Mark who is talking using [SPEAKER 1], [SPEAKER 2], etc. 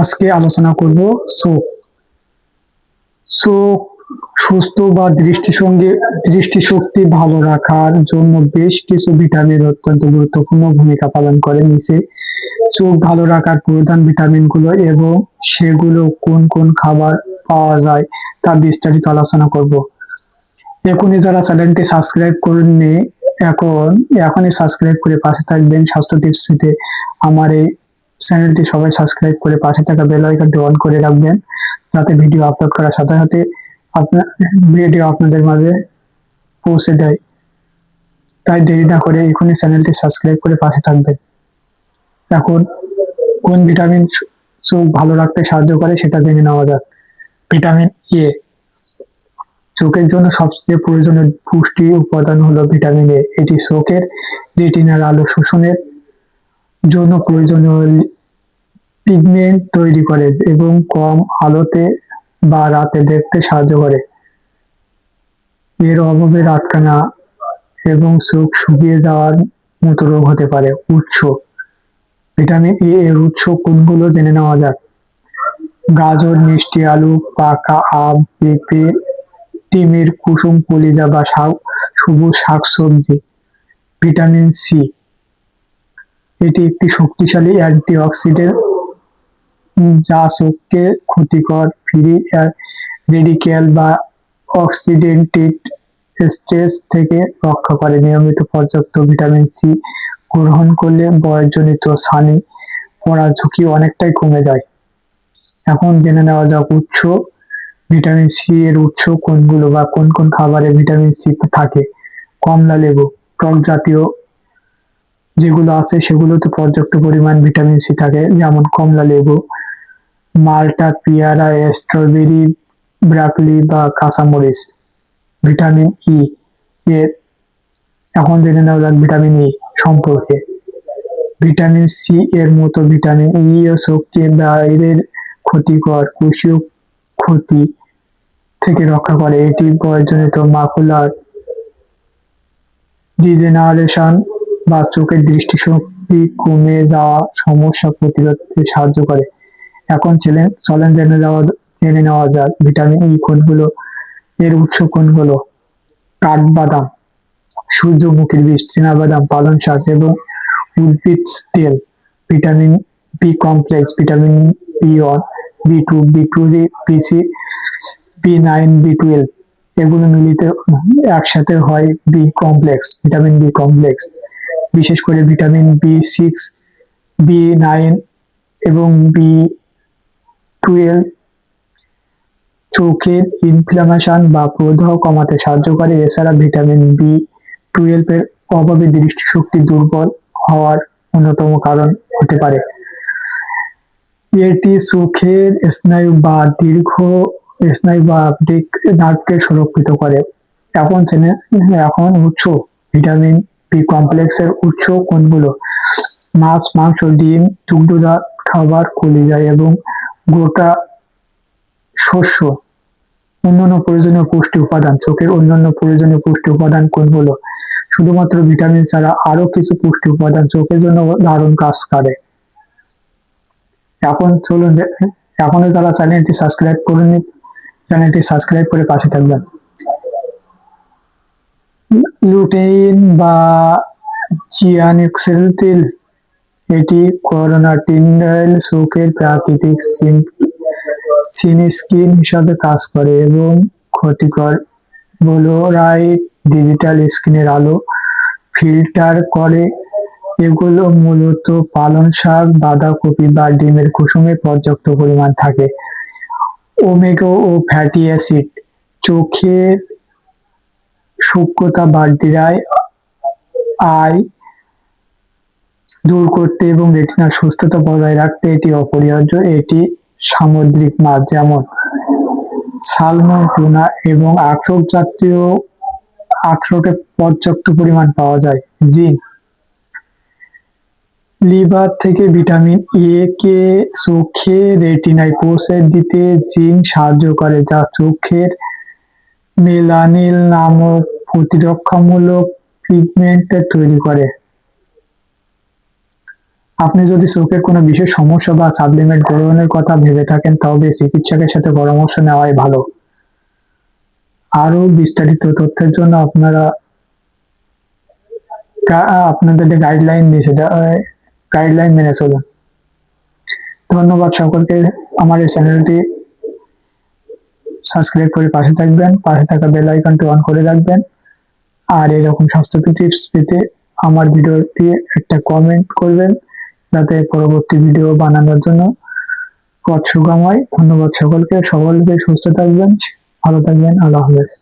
[SPEAKER 1] আজকে আলোচনা করব চোখ। চোখ সুস্থ বা দৃষ্টিশক্তি ভালো রাখার জন্য বেশ কিছু ভিটামিন অত্যন্ত গুরুত্বপূর্ণ ভূমিকা পালন করে। নিচে চোখ ভালো রাখার প্রধান ভিটামিনগুলো এবং সেগুলো কোন কোন খাবার পাওয়া যায় তা বিস্তারিত আলোচনা করব। এখনই যারা চ্যানেলটি সাবস্ক্রাইব করেননি, এখনই সাবস্ক্রাইব করে পাশে থাকবেন। স্বাস্থ্য টিপস পেতে আমার এই চ্যানেলটি সবাই সাবস্ক্রাইব করে পাশে থাকা বেল আইকনটি অন করে রাখবেন, যাতে ভিডিও আপলোড করার সাথে সাথে আপনার ভিডিও আপনাদের মাঝে পৌঁছে দেয়। তাই দেরি না করে এখনই চ্যানেলটি সাবস্ক্রাইব করে পাশে থাকবেন। এখন কোন ভিটামিন চোখ ভালো রাখতে সাহায্য করে সেটা জেনে নেওয়া যাক। Vitamin A. চোখের জন্য সবচেয়ে প্রয়োজনীয় পুষ্টি উপাদান হলো ভিটামিন এ। এটি চোখের রেটিনার আলো শোষণের জন্য প্রয়োজনীয় পিগমেন্ট তৈরি করে এবং কম আলোতে বা রাতে দেখতে সাহায্য করে। এর অভাবে রাতকানা এবং চোখ শুকিয়ে যাওয়ার মতো রোগ হতে পারে। উৎস। ভিটামিন এ এর উৎস কোনগুলো জেনে নেওয়া যাক। গাজর, মিষ্টি আলু, পাকা আম, পেঁপে, ডিমের কুসুম, কলিজা বা সবুজ শাকসবজি। Vitamin C. এটি একটি শক্তিশালী অ্যান্টিঅক্সিডেন্ট যা চোখকে ক্ষতিকর ফ্রি রেডিক্যাল বা অক্সিডেন্টেড স্ট্রেস থেকে রক্ষা করে। নিয়মিত পর্যাপ্ত ভিটামিন সি গ্রহণ করলে বয়সজনিত ছানি পড়ার ঝুঁকি অনেকটাই কমে যায়। এখন জেনে নেওয়া যাক উৎস। ভিটামিন সি এর উৎস কোনগুলো বা কোন কোন খাবারে ভিটামিন সি থাকে। কমলা লেবু, টক জাতীয় যেগুলো আছে সেগুলোতে পর্যাপ্ত পরিমাণ ভিটামিন সি থাকে, যেমন কমলা লেবু, মাল্টা, পেয়ারা, স্ট্রবেরি, ব্রকলি বা কাঁচামরিচ। ভিটামিন ই এর এখন জেনে নেওয়া যাক ভিটামিন ই সম্পর্কে। ভিটামিন সি এর মতো ভিটামিন ই ও চোখকে বাইরের ক্ষতিকর কোষীয় ক্ষতি থেকে রক্ষা করে। এটি বয়সজনিত মাকুলার ডিজেনারেশন বা চোখের দৃষ্টিশক্তি কমে যাওয়া সমস্যা প্রতিরোধে সাহায্য করে। এখন চলেন জেনে নেওয়া যাক ভিটামিন ই কোনগুলো, এর উৎস কোনগুলো। কাঠবাদাম, সূর্যমুখীর বীজ, চীনাবাদাম, পালং শাক এবং উদ্ভিদ তেল। Vitamin B complex, vitamin B one, B two, B two, B nine, বি12 এগুলো মিলিত একসাথে হয় B complex, vitamin B complex. বিশেষ করে ভিটামিন বি6, বি9 এবং বি12 চোখের ইনফ্লামেশন বা প্রদাহ কমাতে সাহায্য করে। এছাড়া ভিটামিন বি12 এর অভাবে দৃষ্টিশক্তি দুর্বল হওয়ার অন্যতম কারণ হতে পারে। এটি চোখের স্নায়ু বা নার্ভকে সুরক্ষিত করে। এখন উৎস। ভিটামিন বি কমপ্লেক্সের উৎস কোনগুলো। মাছ, মাংস, ডিম, দুগ্ধজাত খাবার, কলিজা এবং গোটা শস্য। অন্যান্য প্রয়োজনীয় পুষ্টি উপাদান। চোখের অন্যান্য প্রয়োজনীয় পুষ্টি উপাদান কোনগুলো। শুধুমাত্র ভিটামিন ছাড়া আরো কিছু পুষ্টি উপাদান চোখের জন্য দারুণ কাজ করে। এখনো যারা চ্যানেলটি সাবস্ক্রাইব করেনি, চ্যানেলটি সাবস্ক্রাইব করে পাশে থাকবেন। লুটেইন বা জিয়ানোক্সিডিল, এটি ক্যারোটিনয়েড চোখের প্রাকৃতিক সিনস্ক্রিন হিসাবে কাজ করে এবং ক্ষতিকর ব্লু লাইট ডিজিটাল স্ক্রিনের আলো ফিল্টার করে। এগুলো মূলত পালং শাক, বাঁধাকপি বা ডিমের কুসুমে পর্যাপ্ত পরিমাণ থাকে। ওমেগা ও ফ্যাটি অ্যাসিড চোখের সূক্ষ্মতা বাড়ায়, আই দূর করতে এবং রেটিনার সুস্থতা বজায় রাখতে এটি অপরিহার্য। এটি সামুদ্রিক মাছ যেমন সালমন, টুনা এবং আখরোটে পর্যাপ্ত পরিমাণ পাওয়া যায়। জিঙ্ক। লিভার থেকে ভিটামিন এ কে চোখের রেটিনায় পৌঁছে দিতে জিঙ্ক সাহায্য করে, যা চোখের মেলানিন নামক প্রতিরক্ষামূলক পিগমেন্ট তৈরি করে। আপনি যদি চোখের কোনো বিশেষ সমস্যা বা সাপ্লিমেন্ট গ্রহণের কথা ভেবে থাকেন তবে চিকিৎসকের সাথে পরামর্শ নেওয়াই ভালো। আরো বিস্তারিত তথ্যের জন্য আপনাদের গাইডলাইন দিয়েছে, গাইডলাইন মেনে চলুন। ধন্যবাদ সকলকে। আমার এই চ্যানেলটি সাবস্ক্রাইব করে পাশে থাকবেন, পাশে থাকা বেল আইকনটি অন করে রাখবেন। আর এরকম স্বাস্থ্য টিপস পেতে আমার ভিডিওটি একটা কমেন্ট করবেন, যাতে পরবর্তী ভিডিও বানানোর জন্য পথ সুগম হয়। ধন্যবাদ সকলকে, সকলকে সুস্থ থাকবেন, ভালো থাকবেন। আল্লাহ হাফেজ।